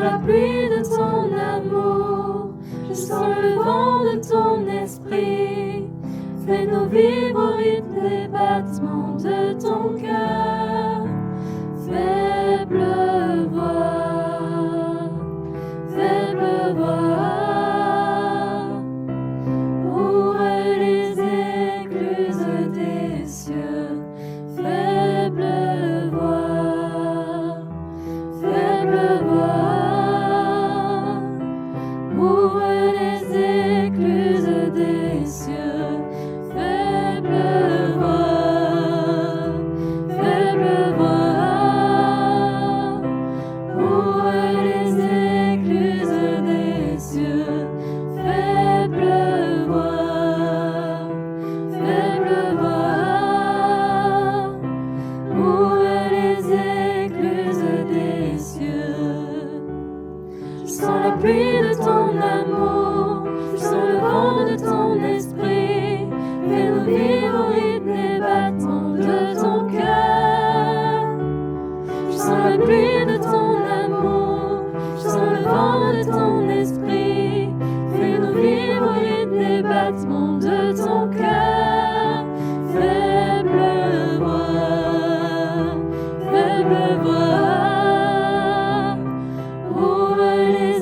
la pluie de ton amour, je sens le vent de ton esprit. Fais-nous vivre au rythme des battements de ton cœur. Faible voix, faible voix, ouvre les écluses des cieux. Faible voix, faible voix, ouvre les écluses des cieux. Faible voix, faible voix, ouvre les écluses des cieux. Faible voix, faible voix, ouvre les écluses des cieux. Je sens la pluie de ton amour, je sens le vent de ton esprit. Fais-nous vivre au rythme des battements de ton cœur. Je sens la pluie de ton amour, je sens le vent de ton esprit. Fais-nous vivre au rythme des battements de ton cœur. Faible voix, faible voix, ouvre les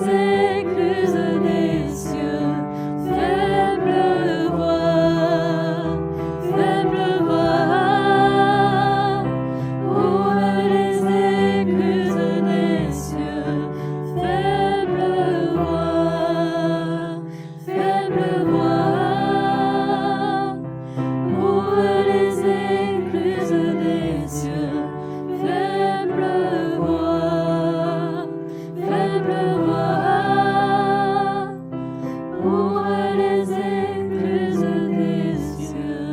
écluses des cieux. Faible voix, faible voix, ouvre les écluses des cieux. Faible voix, faible voix, ouvre les écluses des cieux. Faible voix, faible voix, ouvre les écluses des cieux.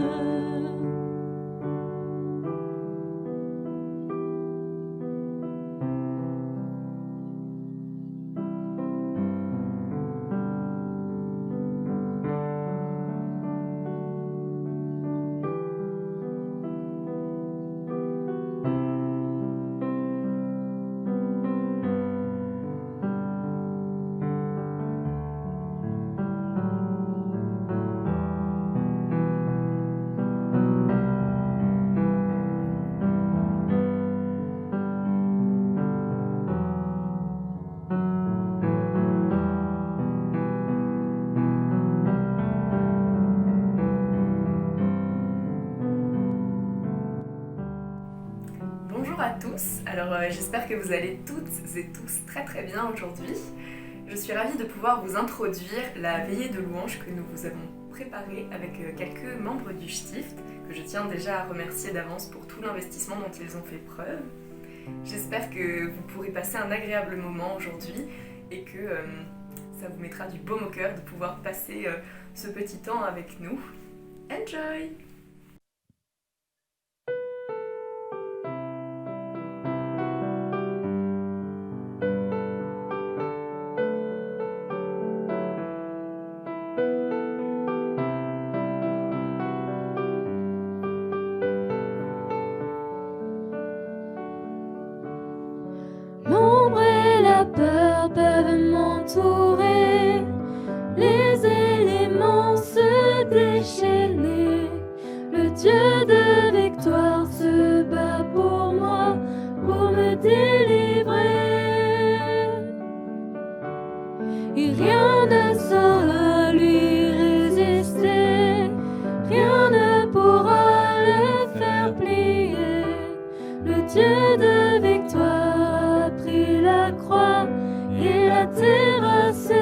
Bonjour à tous, alors j'espère que vous allez toutes et tous très bien aujourd'hui. Je suis ravie de pouvoir vous introduire la veillée de louange que nous vous avons préparée avec quelques membres du Stift, que je tiens déjà à remercier d'avance pour tout l'investissement dont ils ont fait preuve. J'espère que vous pourrez passer un agréable moment aujourd'hui et que ça vous mettra du baume au cœur de pouvoir passer ce petit temps avec nous. Enjoy! L'ombre et la peur peuvent m'entourer, les éléments se déchaîner. Le Dieu de victoire se bat pour moi, pour me délivrer. Et rien ne saura lui résister, rien ne pourra le faire plier. Le Dieu de victoire a pris la croix et l'a terrassé.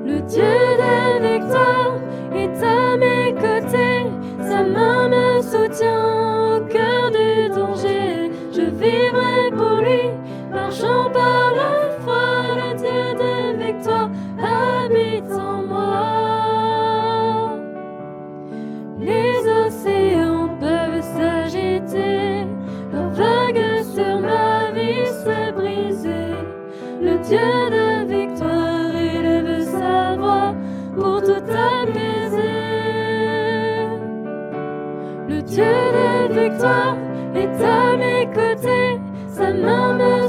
Le Dieu de victoire est à mes côtés, sa main me soutient au cœur du danger. Je vivrai pour lui, marchant par la foi. Le Dieu de victoire habite en moi. Les océans peuvent s'agiter, leurs vagues sur ma vie se briser. Le Dieu de victoire élève sa voix pour tout apaiser. Le Dieu de victoire est à mes côtés, sa main me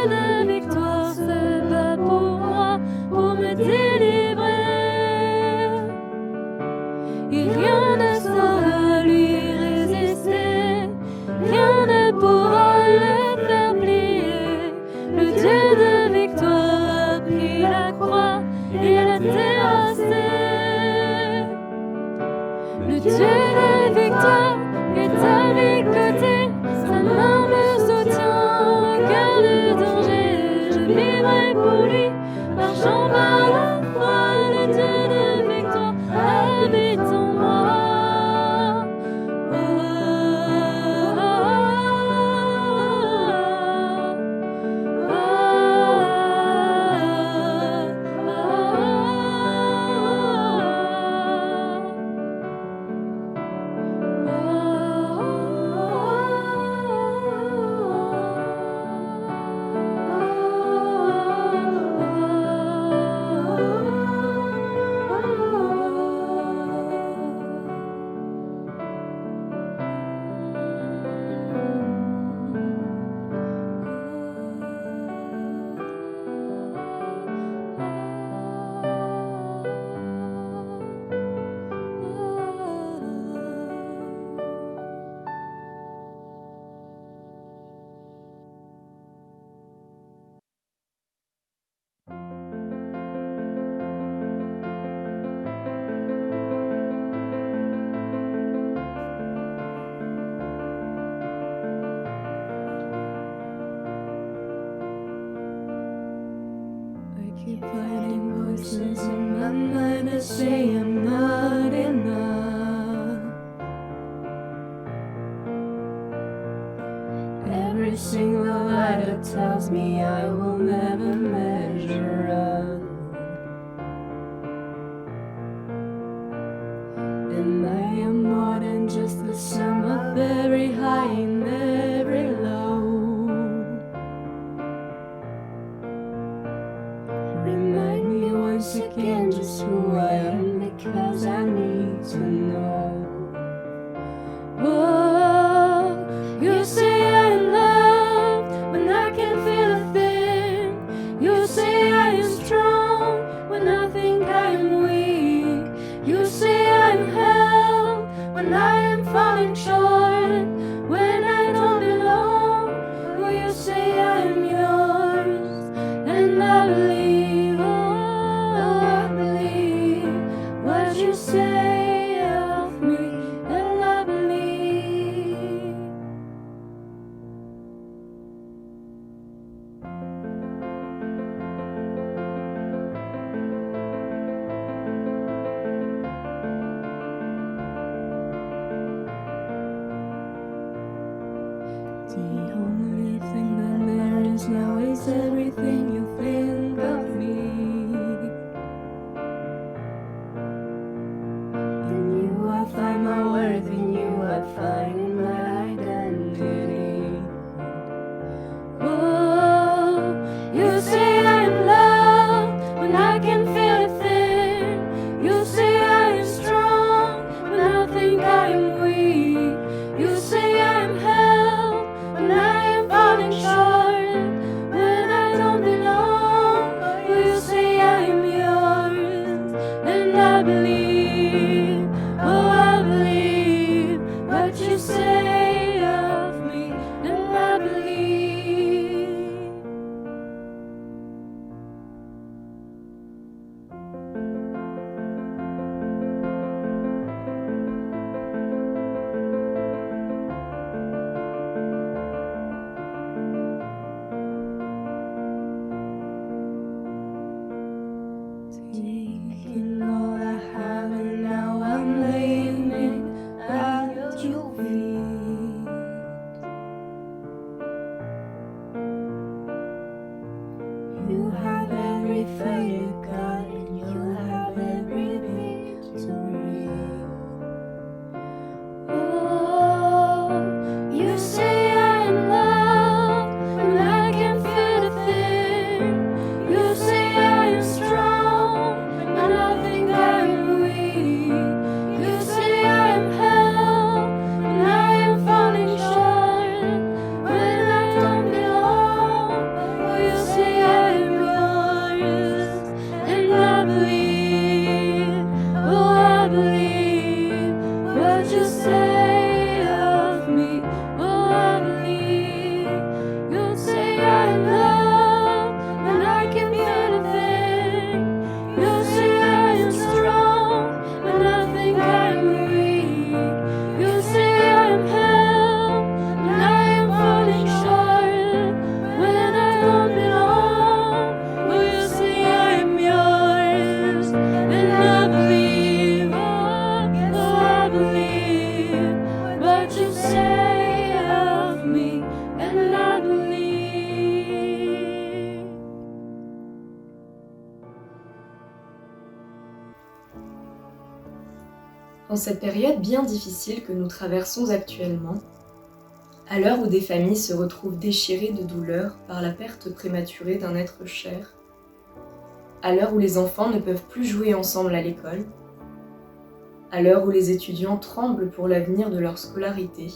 de victoire se bat pour moi, pour me délivrer. Et rien ne saura lui résister, rien ne pourra le faire plier. Le Dieu de victoire a pris la croix et l'a terrassé. Le Dieu de victoire est à mes côtés, sa main me soutient au cœur du danger. Je vivrai pour lui, marchant par la foi. Le Dieu de victoire habite en moi. Keep fighting voices in my mind that say I'm not enough. Every single lie that tells me I will never measure up. And I am more than just the sum of every high and every low. Remind me once again just who I am, because I need to know. Oh, you say I'm loved when I can't feel a thing. You say I am strong when I think I am weak. You say I'm held when I am falling short, when I don't belong. Oh, you say I am yours, and I believe. What you say of me, and I believe. The only thing that matters now is everything you think of me. I find my worth in you, I find my identity. Oh, you say I'm loved when I can't feel a thing. You say I am strong when I think I am weak. You say I'm held when I am falling short, when I don't belong. Oh, you say I am yours, and I believe. Oh, I believe what you say of me, and I believe. Taking all I have and now I'm laying it at your feet. You have every fate you got, and you have every victory. Oh, you say I'm loved when I can't feel a thing. You say I am strong when I think I'm weak. You say I am held when I am falling short, when I don't belong. Oh, En cette période bien difficile que nous traversons actuellement, à l'heure où des familles se retrouvent déchirées de douleur par la perte prématurée d'un être cher, à l'heure où les enfants ne peuvent plus jouer ensemble à l'école, à l'heure où les étudiants tremblent pour l'avenir de leur scolarité,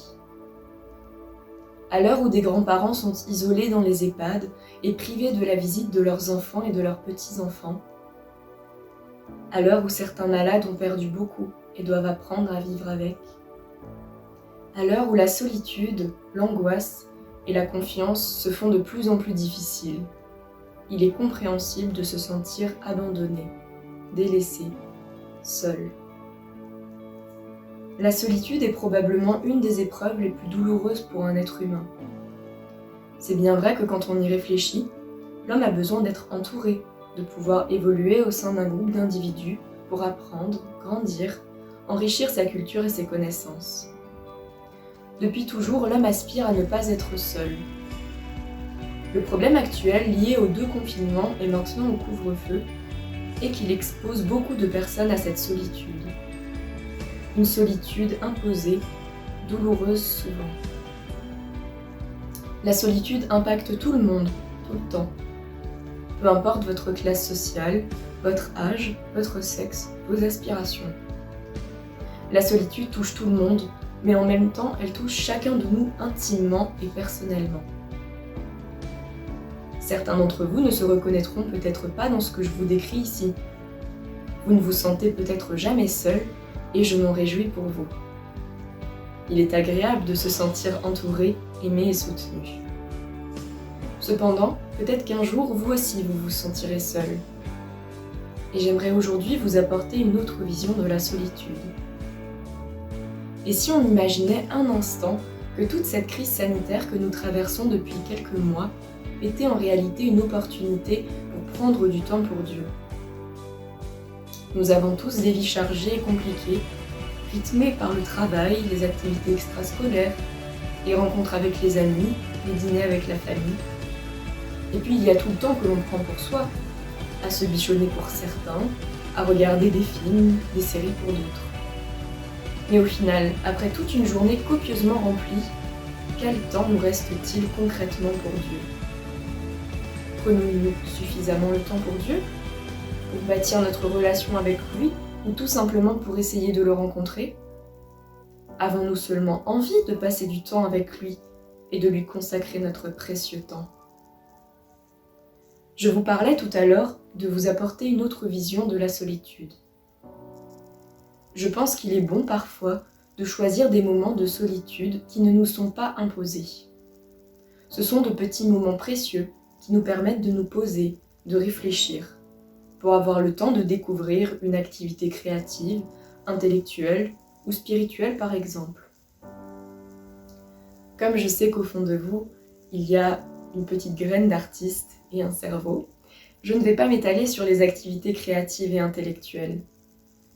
à l'heure où des grands-parents sont isolés dans les EHPAD et privés de la visite de leurs enfants et de leurs petits-enfants, à l'heure où certains malades ont perdu beaucoup et doivent apprendre à vivre avec, à l'heure où la solitude, l'angoisse et la confiance se font de plus en plus difficiles, il est compréhensible de se sentir abandonné, délaissé, seul. La solitude est probablement une des épreuves les plus douloureuses pour un être humain. C'est bien vrai que quand on y réfléchit, l'homme a besoin d'être entouré, de pouvoir évoluer au sein d'un groupe d'individus pour apprendre, grandir, enrichir sa culture et ses connaissances. Depuis toujours, l'homme aspire à ne pas être seul. Le problème actuel lié aux 2 confinements et maintenant au couvre-feu est qu'il expose beaucoup de personnes à cette solitude. Une solitude imposée, douloureuse souvent. La solitude impacte tout le monde, tout le temps. Peu importe votre classe sociale, votre âge, votre sexe, vos aspirations. La solitude touche tout le monde, mais en même temps, elle touche chacun de nous intimement et personnellement. Certains d'entre vous ne se reconnaîtront peut-être pas dans ce que je vous décris ici. Vous ne vous sentez peut-être jamais seul, et je m'en réjouis pour vous. Il est agréable de se sentir entouré, aimé et soutenu. Cependant, peut-être qu'un jour, vous aussi, vous vous sentirez seul. Et j'aimerais aujourd'hui vous apporter une autre vision de la solitude. Et si on imaginait un instant que toute cette crise sanitaire que nous traversons depuis quelques mois était en réalité une opportunité pour prendre du temps pour Dieu. Nous avons tous des vies chargées et compliquées, rythmées par le travail, les activités extrascolaires, les rencontres avec les amis, les dîners avec la famille. Et puis il y a tout le temps que l'on prend pour soi, à se bichonner pour certains, à regarder des films, des séries pour d'autres. Mais au final, après toute une journée copieusement remplie, quel temps nous reste-t-il concrètement pour Dieu ? Prenons-nous suffisamment le temps pour Dieu ? Pour bâtir notre relation avec lui, ou tout simplement pour essayer de le rencontrer ? Avons-nous seulement envie de passer du temps avec lui et de lui consacrer notre précieux temps ? Je vous parlais tout à l'heure de vous apporter une autre vision de la solitude. Je pense qu'il est bon parfois de choisir des moments de solitude qui ne nous sont pas imposés. Ce sont de petits moments précieux qui nous permettent de nous poser, de réfléchir, pour avoir le temps de découvrir une activité créative, intellectuelle ou spirituelle par exemple. Comme je sais qu'au fond de vous, il y a une petite graine d'artiste et un cerveau, je ne vais pas m'étaler sur les activités créatives et intellectuelles.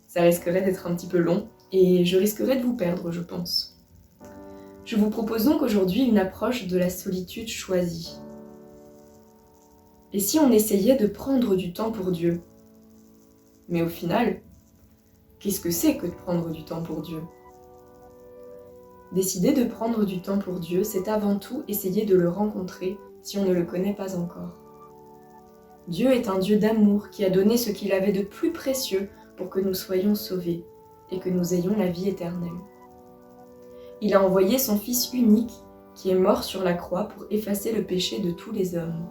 Ça risquerait d'être un petit peu long et je risquerais de vous perdre, je pense. Je vous propose donc aujourd'hui une approche de la solitude choisie. Et si on essayait de prendre du temps pour Dieu ? Mais au final, qu'est-ce que c'est que de prendre du temps pour Dieu ? Décider de prendre du temps pour Dieu, c'est avant tout essayer de le rencontrer si on ne le connaît pas encore. Dieu est un Dieu d'amour qui a donné ce qu'il avait de plus précieux pour que nous soyons sauvés et que nous ayons la vie éternelle. Il a envoyé son Fils unique qui est mort sur la croix pour effacer le péché de tous les hommes.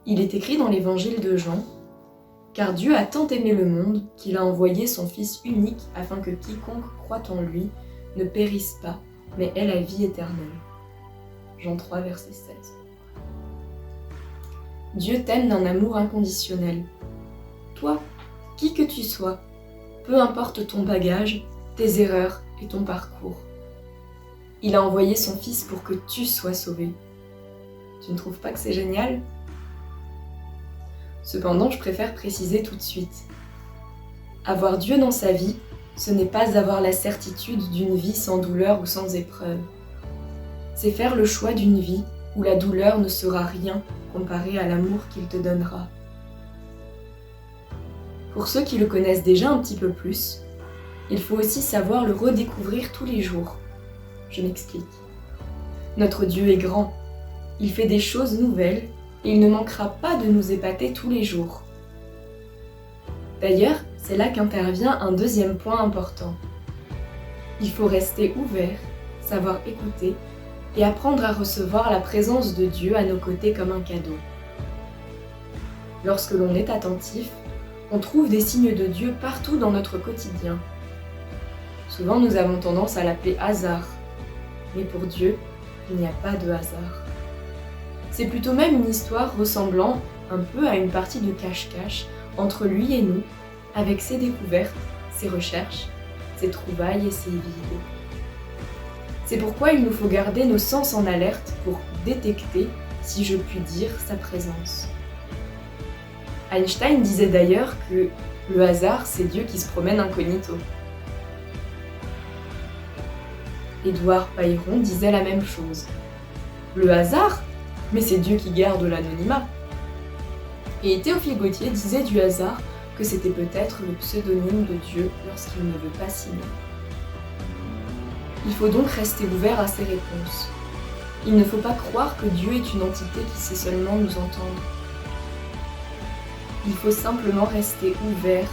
Il est écrit dans l'évangile de Jean, « Car Dieu a tant aimé le monde qu'il a envoyé son Fils unique afin que quiconque croit en lui ne périsse pas, mais ait la vie éternelle. » Jean 3, verset 16. Dieu t'aime d'un amour inconditionnel. Toi, qui que tu sois, peu importe ton bagage, tes erreurs et ton parcours. Il a envoyé son Fils pour que tu sois sauvé. Tu ne trouves pas que c'est génial ? Cependant, je préfère préciser tout de suite. Avoir Dieu dans sa vie, ce n'est pas avoir la certitude d'une vie sans douleur ou sans épreuve. C'est faire le choix d'une vie où la douleur ne sera rien comparé à l'amour qu'il te donnera. Pour ceux qui le connaissent déjà un petit peu plus, Il faut aussi savoir le redécouvrir tous les jours. Je m'explique. Notre Dieu est grand. Il fait des choses nouvelles et il ne manquera pas de nous épater tous les jours. D'ailleurs, c'est là qu'intervient un deuxième point important. Il faut rester ouvert, savoir écouter et apprendre à recevoir la présence de Dieu à nos côtés comme un cadeau. Lorsque l'on est attentif, on trouve des signes de Dieu partout dans notre quotidien. Souvent, nous avons tendance à l'appeler hasard, mais pour Dieu, il n'y a pas de hasard. C'est plutôt même une histoire ressemblant un peu à une partie de cache-cache entre lui et nous, avec ses découvertes, ses recherches, ses trouvailles et ses vides. C'est pourquoi il nous faut garder nos sens en alerte pour détecter, si je puis dire, sa présence. Einstein disait d'ailleurs que le hasard, c'est Dieu qui se promène incognito. Édouard Pailleron disait la même chose. Le hasard? Mais c'est Dieu qui garde l'anonymat. Et Théophile Gautier disait du hasard que c'était peut-être le pseudonyme de Dieu lorsqu'il ne veut pas s'y mêler. Il faut donc rester ouvert à ces réponses. Il ne faut pas croire que Dieu est une entité qui sait seulement nous entendre. Il faut simplement rester ouvert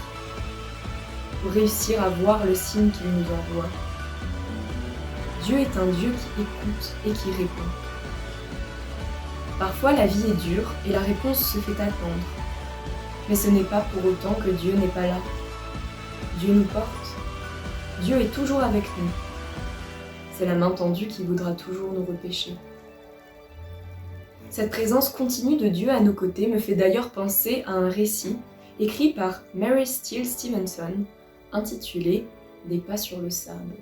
pour réussir à voir le signe qu'il nous envoie. Dieu est un Dieu qui écoute et qui répond. Parfois la vie est dure et la réponse se fait attendre. Mais ce n'est pas pour autant que Dieu n'est pas là. Dieu nous porte. Dieu est toujours avec nous. C'est la main tendue qui voudra toujours nous repêcher. Cette présence continue de Dieu à nos côtés me fait d'ailleurs penser à un récit écrit par Mary Steele Stevenson, intitulé « Des pas sur le sable ».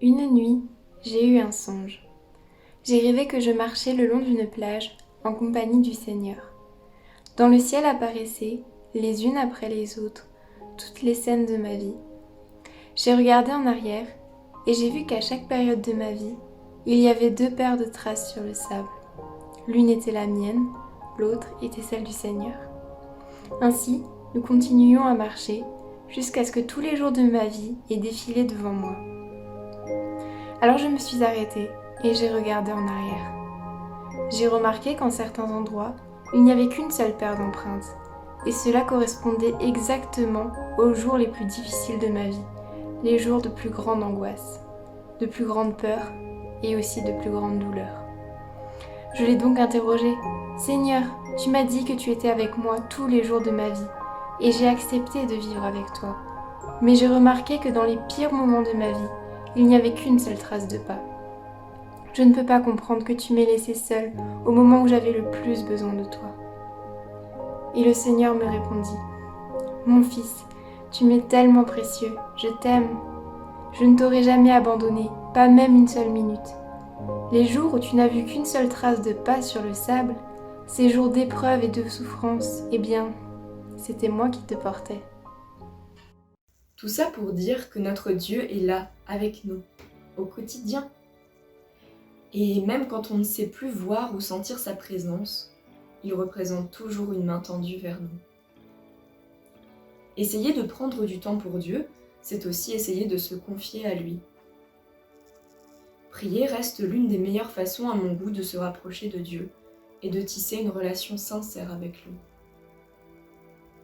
Une nuit, j'ai eu un songe. J'ai rêvé que je marchais le long d'une plage en compagnie du Seigneur. Dans le ciel apparaissaient, les unes après les autres, toutes les scènes de ma vie. J'ai regardé en arrière et j'ai vu qu'à chaque période de ma vie, il y avait 2 paires de traces sur le sable. L'une était la mienne, l'autre était celle du Seigneur. Ainsi, nous continuions à marcher jusqu'à ce que tous les jours de ma vie aient défilé devant moi. Alors je me suis arrêtée et j'ai regardé en arrière. J'ai remarqué qu'en certains endroits, il n'y avait qu'une seule paire d'empreintes, et cela correspondait exactement aux jours les plus difficiles de ma vie, les jours de plus grande angoisse, de plus grande peur et aussi de plus grande douleur. Je l'ai donc interrogé. « Seigneur, tu m'as dit que tu étais avec moi tous les jours de ma vie, et j'ai accepté de vivre avec toi. Mais j'ai remarqué que dans les pires moments de ma vie, il n'y avait qu'une seule trace de pas. Je ne peux pas comprendre que tu m'aies laissé seule au moment où j'avais le plus besoin de toi. » Et le Seigneur me répondit. « Mon fils, tu m'es tellement précieux, je t'aime. Je ne t'aurai jamais abandonné, pas même une seule minute. Les jours où tu n'as vu qu'une seule trace de pas sur le sable, ces jours d'épreuve et de souffrance, eh bien, c'était moi qui te portais. » Tout ça pour dire que notre Dieu est là, avec nous, au quotidien. Et même quand on ne sait plus voir ou sentir sa présence, il représente toujours une main tendue vers nous. Essayer de prendre du temps pour Dieu, c'est aussi essayer de se confier à lui. Prier reste l'une des meilleures façons à mon goût de se rapprocher de Dieu et de tisser une relation sincère avec lui.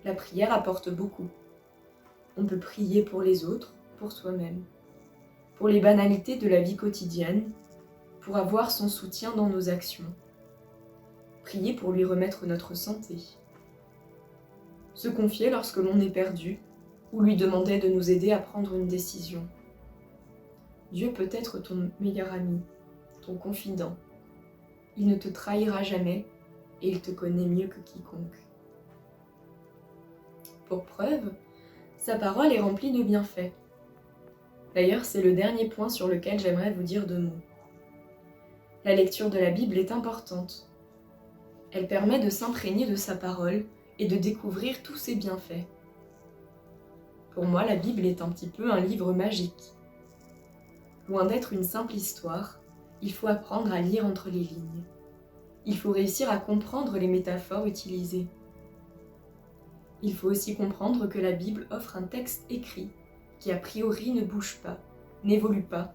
La prière apporte beaucoup. On peut prier pour les autres, pour soi-même, pour les banalités de la vie quotidienne, pour avoir son soutien dans nos actions. Prier pour lui remettre notre santé. Se confier lorsque l'on est perdu, ou lui demander de nous aider à prendre une décision. Dieu peut être ton meilleur ami, ton confident. Il ne te trahira jamais et il te connaît mieux que quiconque. Pour preuve, sa parole est remplie de bienfaits. D'ailleurs, c'est le dernier point sur lequel j'aimerais vous dire 2 mots. La lecture de la Bible est importante. Elle permet de s'imprégner de sa parole et de découvrir tous ses bienfaits. Pour moi, la Bible est un petit peu un livre magique. Loin d'être une simple histoire, il faut apprendre à lire entre les lignes. Il faut réussir à comprendre les métaphores utilisées. Il faut aussi comprendre que la Bible offre un texte écrit qui a priori ne bouge pas, n'évolue pas,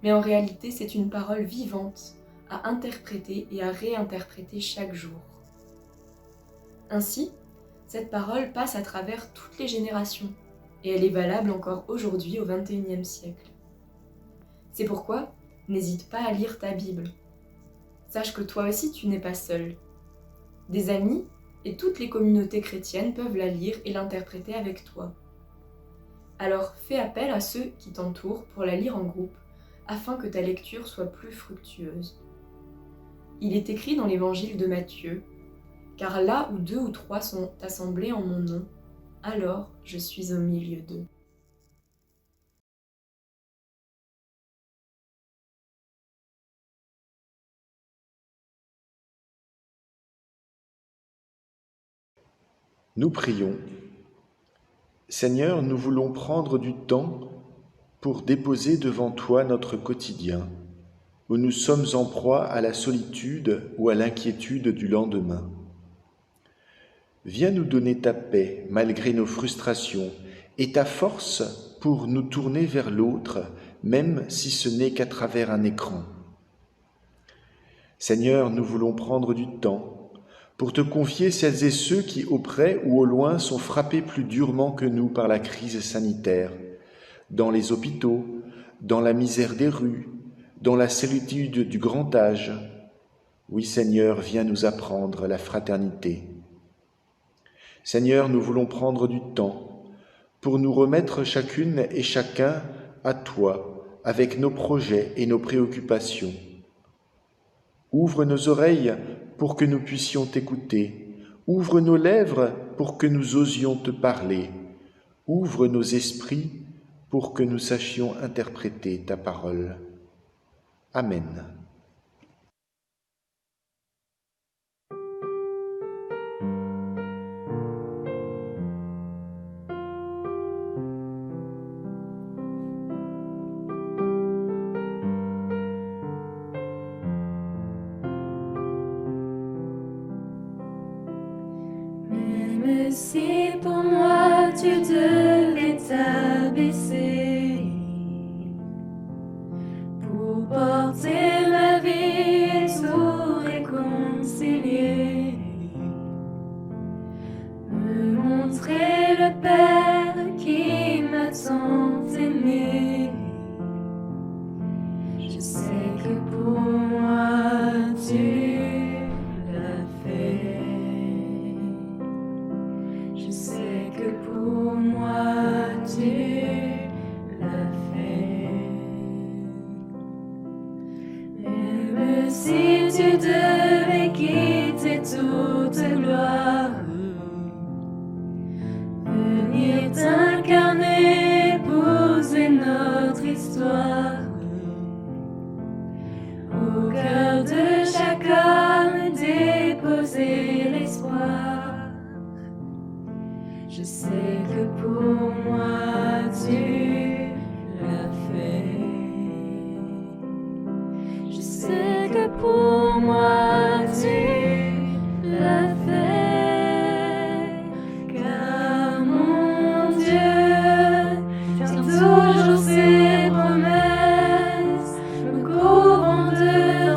mais en réalité c'est une parole vivante à interpréter et à réinterpréter chaque jour. Ainsi, cette parole passe à travers toutes les générations et elle est valable encore aujourd'hui au XXIe siècle. C'est pourquoi, n'hésite pas à lire ta Bible. Sache que toi aussi tu n'es pas seul. Des amis et toutes les communautés chrétiennes peuvent la lire et l'interpréter avec toi. Alors fais appel à ceux qui t'entourent pour la lire en groupe, afin que ta lecture soit plus fructueuse. Il est écrit dans l'évangile de Matthieu, « Car là où 2 ou 3 sont assemblés en mon nom, alors je suis au milieu d'eux. » Nous prions. Seigneur, nous voulons prendre du temps pour déposer devant toi notre quotidien, où nous sommes en proie à la solitude ou à l'inquiétude du lendemain. Viens nous donner ta paix malgré nos frustrations et ta force pour nous tourner vers l'autre, même si ce n'est qu'à travers un écran. Seigneur, nous voulons prendre du temps pour te confier celles et ceux qui, auprès ou au loin, sont frappés plus durement que nous par la crise sanitaire, dans les hôpitaux, dans la misère des rues, dans la solitude du grand âge. Oui, Seigneur, viens nous apprendre la fraternité. Seigneur, nous voulons prendre du temps pour nous remettre chacune et chacun à toi, avec nos projets et nos préoccupations. Ouvre nos oreilles pour que nous puissions t'écouter. Ouvre nos lèvres pour que nous osions te parler. Ouvre nos esprits pour que nous sachions interpréter ta parole. Amen. Même si pour moi tu devais t'abaisser pour porter ma vie et tout réconcilier, me montrer le Père qui m'a tant aimé. Je sais que pour moi tu l'as fait. Je sais que pour moi tu l'as fait. Même si tu devais quitter toute gloire, venir t'incarner, épouser notre histoire, au cœur de chaque homme déposer l'espoir. Je sais que pour moi tu l'as fait. Je sais que pour moi tu l'as fait. Car mon Dieu tient toujours ses promesses, me couvrant de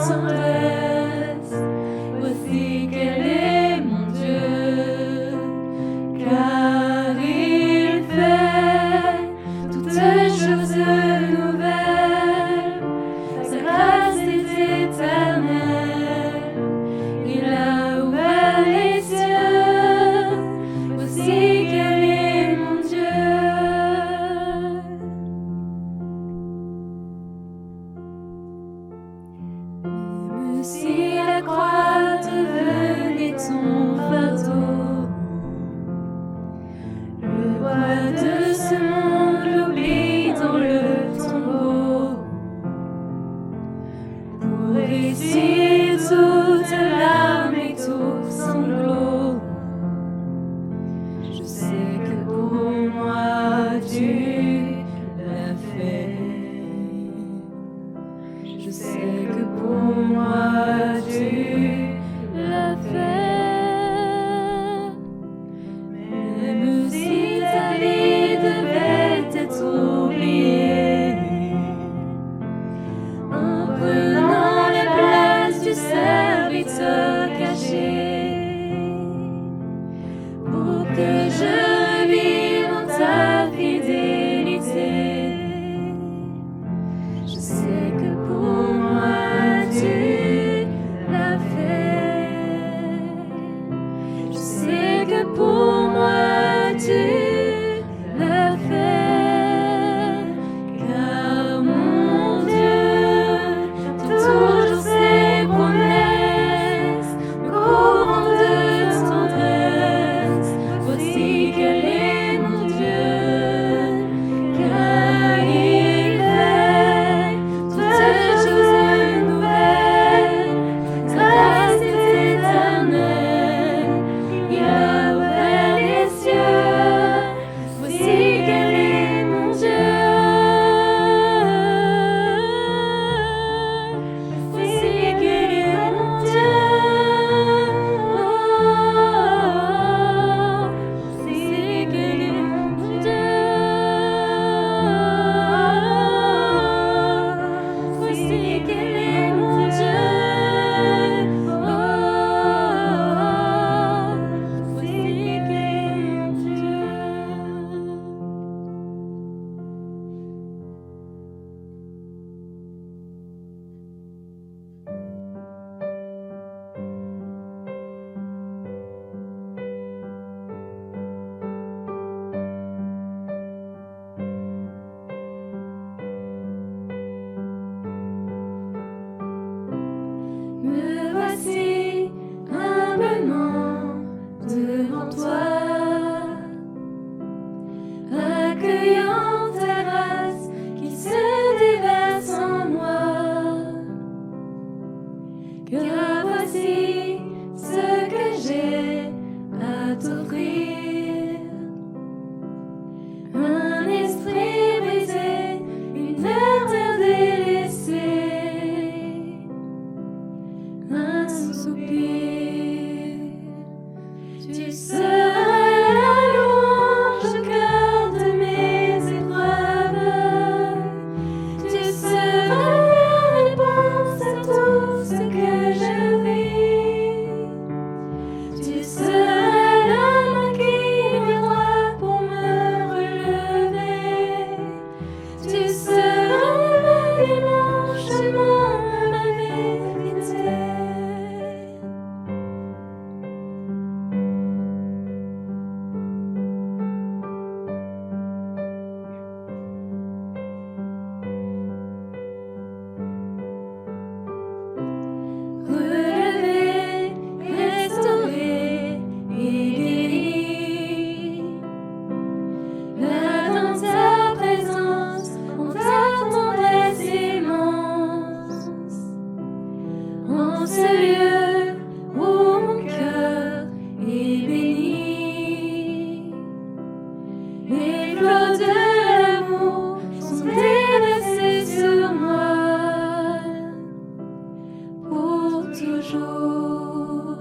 tendresse. Voici quel est mon Dieu, car il fait toutes choses nouvelles. Sa grâce est éternelle, il a ouvert les cieux. Voici quel est mon Dieu. Même si la croix devenait ton fardeau, le roi de ce monde l'oublie dans le tombeau, pour essuyer toute larme et tout sanglot. Je sais que pour moi tu l'as fait. Je sais que pour moi tu l'as fait. car voici ce que j'ai à t'offrir. Un esprit brisé, une terre délaissée, un soupir. Tu seras la louange au cœur de mes épreuves. Tu seras la réponse à tout ce que je vis. Tu seras la main qui viendra pour me relever. Tu seras mon chemin, ma vérité. Relevé, restauré et guéri. Là dans ta présence, en ta tendresse immense, en ce lieu où mon cœur est béni. Les flots de l'amour sont déversés sur moi pour toujours.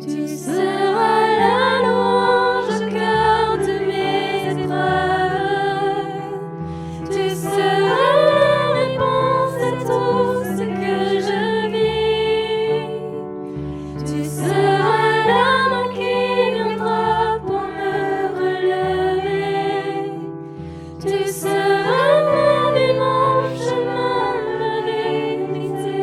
Tu seras la louange au cœur de mes épreuves. Tu seras la réponse à tout ce que je vis. Tu seras la main qui viendra pour me relever. Tu seras ma vie, mon chemin, ma vérité.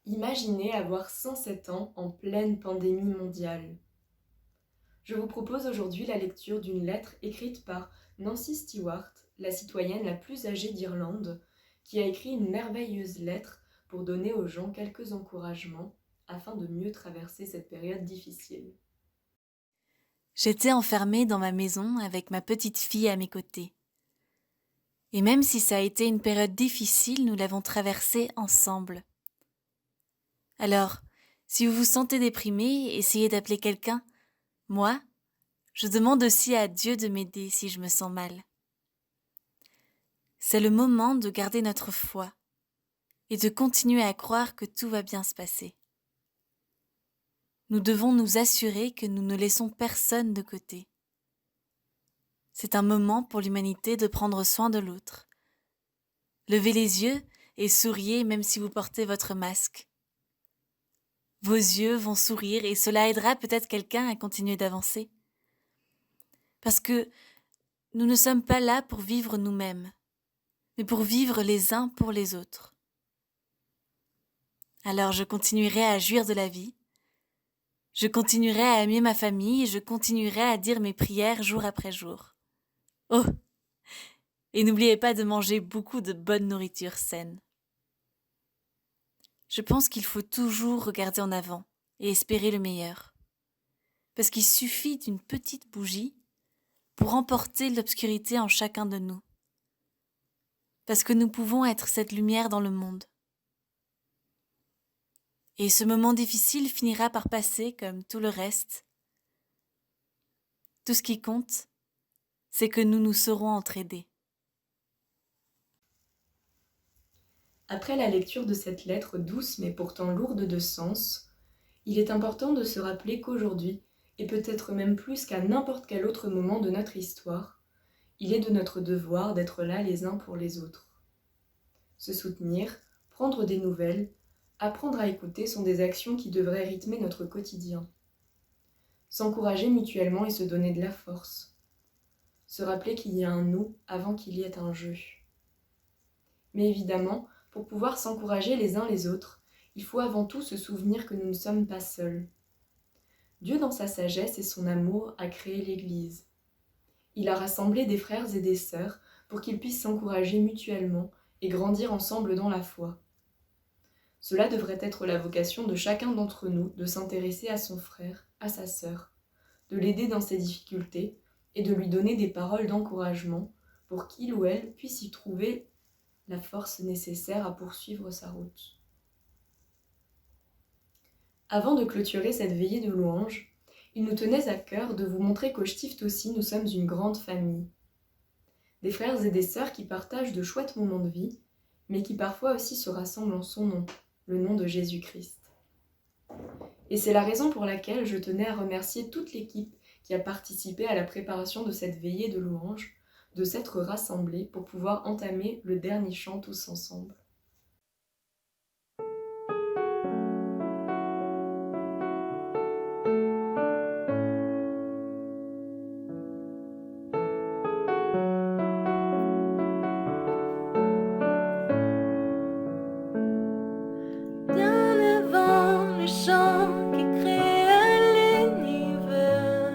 Imaginez avoir 107 ans en pleine pandémie mondiale. Je vous propose aujourd'hui la lecture d'une lettre écrite par Nancy Stewart, la citoyenne la plus âgée d'Irlande, qui a écrit une merveilleuse lettre pour donner aux gens quelques encouragements afin de mieux traverser cette période difficile. J'étais enfermée dans ma maison avec ma petite fille à mes côtés. Et même si ça a été une période difficile, nous l'avons traversée ensemble. Alors, si vous vous sentez déprimé, essayez d'appeler quelqu'un. Moi, je demande aussi à Dieu de m'aider si je me sens mal. C'est le moment de garder notre foi et de continuer à croire que tout va bien se passer. Nous devons nous assurer que nous ne laissons personne de côté. C'est un moment pour l'humanité de prendre soin de l'autre. Levez les yeux et souriez même si vous portez votre masque. Vos yeux vont sourire et cela aidera peut-être quelqu'un à continuer d'avancer. Parce que nous ne sommes pas là pour vivre nous-mêmes, mais pour vivre les uns pour les autres. Alors je continuerai à jouir de la vie, je continuerai à aimer ma famille et je continuerai à dire mes prières jour après jour. Oh! Et n'oubliez pas de manger beaucoup de bonne nourriture saine. Je pense qu'il faut toujours regarder en avant et espérer le meilleur. Parce qu'il suffit d'une petite bougie pour emporter l'obscurité en chacun de nous. Parce que nous pouvons être cette lumière dans le monde. Et ce moment difficile finira par passer comme tout le reste. Tout ce qui compte, c'est que nous nous saurons entraider. Après la lecture de cette lettre douce mais pourtant lourde de sens, il est important de se rappeler qu'aujourd'hui, et peut-être même plus qu'à n'importe quel autre moment de notre histoire, il est de notre devoir d'être là les uns pour les autres. Se soutenir, prendre des nouvelles, apprendre à écouter sont des actions qui devraient rythmer notre quotidien. S'encourager mutuellement et se donner de la force. Se rappeler qu'il y a un nous avant qu'il y ait un je. Mais évidemment, pour pouvoir s'encourager les uns les autres, il faut avant tout se souvenir que nous ne sommes pas seuls. Dieu, dans sa sagesse et son amour, a créé l'Église. Il a rassemblé des frères et des sœurs pour qu'ils puissent s'encourager mutuellement et grandir ensemble dans la foi. Cela devrait être la vocation de chacun d'entre nous de s'intéresser à son frère, à sa sœur, de l'aider dans ses difficultés et de lui donner des paroles d'encouragement pour qu'il ou elle puisse y trouver la force nécessaire à poursuivre sa route. Avant de clôturer cette veillée de louanges, il nous tenait à cœur de vous montrer qu'au Stift aussi nous sommes une grande famille. Des frères et des sœurs qui partagent de chouettes moments de vie, mais qui parfois aussi se rassemblent en son nom, le nom de Jésus-Christ. Et c'est la raison pour laquelle je tenais à remercier toute l'équipe qui a participé à la préparation de cette veillée de louanges, de s'être rassemblés pour pouvoir entamer le dernier chant tous ensemble. Bien avant le chant qui créa l'univers,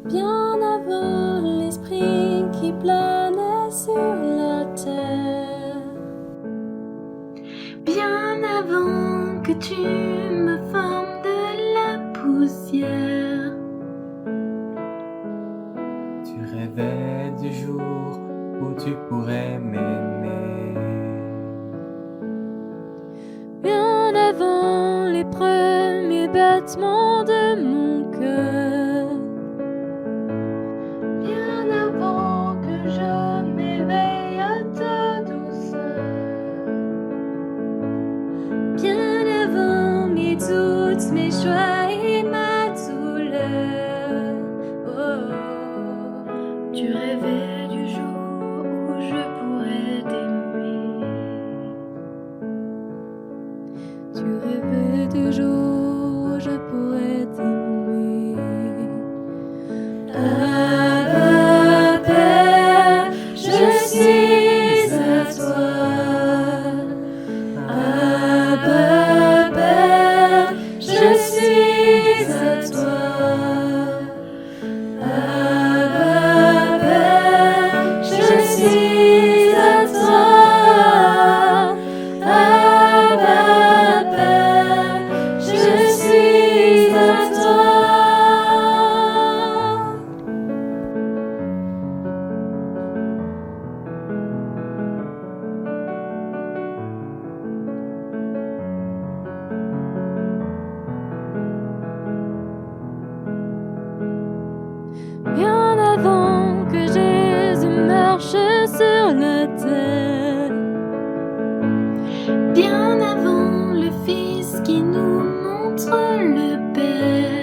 bien avant l'esprit qui planait sur la terre, bien avant que tu me formes de la poussière, Tu rêvais du jour où tu pourrais m'aimer. bien avant les premiers battements de mon cœur, bien avant que je m'éveille à ta douceur, bien avant mes doutes, mes joies et ma douleur. Oh, tu rêvais du jour où je pourrais t'aimer. Tu rêvais du jour où je pourrais t'aimer. Abba, Père, je suis à toi. Abba, Père, je suis à toi. Abba, Père, je suis à toi. Abba, Père, je suis à toi. Bien avant que Jésus marche sur la terre, bien avant le Fils qui nous montre le Père,